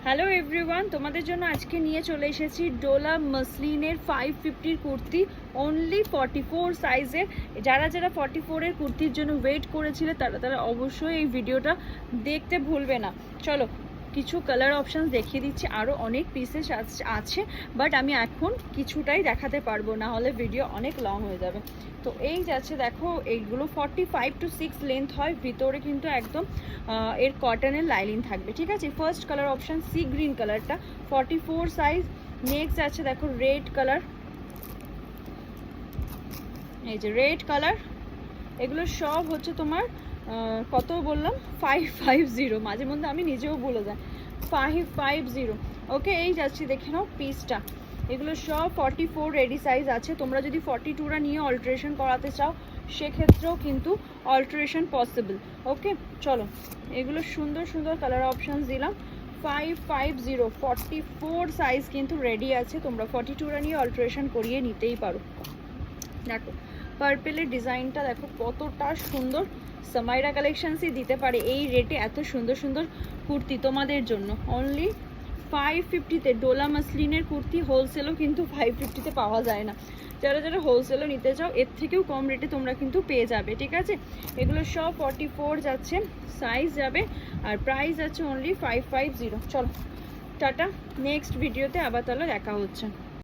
Hello everyone, তোমাদের জন্য আজকে নিয়ে চলে এসেছি ডোলা মাসলিনের 550 কুর্তি অনলি 44 সাইজের। যারা যারা 44 এর কুর্তির জন্য ওয়েট করেছিলে তারা অবশ্যই এই ভিডিওটা দেখতে ভুলবে না। চলো কিছু কালার অপশানস দেখিয়ে দিচ্ছি, আরও অনেক পিসেস আছে, বাট আমি এখন কিছুটাই দেখাতে পারবো না, হলে ভিডিও অনেক লং হয়ে যাবে। তো এই যাচ্ছে, দেখো এইগুলো 45 to 6 লেন্থ হয়, ভিতরে কিন্তু একদম এর কটনের লাইনিং থাকবে, ঠিক আছে। First colour option sea green কালারটা 44 সাইজ। নেক্সট আছে দেখো রেড কালার, এই যে রেড কালার। এগুলো সব হচ্ছে তোমার কত বললাম 550, মাঝে মধ্যে আমি নিজেও ভুলে যাই, 550। ওকে, এই যাচ্ছি দেখে নাও পিসটা। এগুলো সব 44 রেডি সাইজ আছে। তোমরা যদি 42টা নিয়ে অল্টারেশন করাতে চাও সেক্ষেত্রেও কিন্তু অল্টারেশন পসিবল। ওকে চলো, এগুলো সুন্দর সুন্দর কালার অপশানস দিলাম। 550 44 সাইজ কিন্তু রেডি আছে, তোমরা 42টা নিয়ে অল্টারেশন করিয়ে নিতেই পারো। দেখো পার্পেলের ডিজাইনটা দেখো কতটা সুন্দর, সামাইরা কালেকশনসই দিতে পারে এই রেটে এত সুন্দর সুন্দর কুর্তি তোমাদের জন্য। অনলি 550-তে ডোলা মাসলিনের কুর্তি হোলসেলও কিন্তু 550-তে পাওয়া যায় না। যারা যারা হোলসেলও নিতে চাও এর থেকেও কম রেটে তোমরা কিন্তু পেয়ে যাবে, ঠিক আছে। এগুলো সব 44 যাচ্ছে সাইজ যাবে, আর প্রাইস আছে অনলি 550। চলো টাটা, নেক্সট ভিডিওতে আবার তাহলে দেখা হচ্ছে।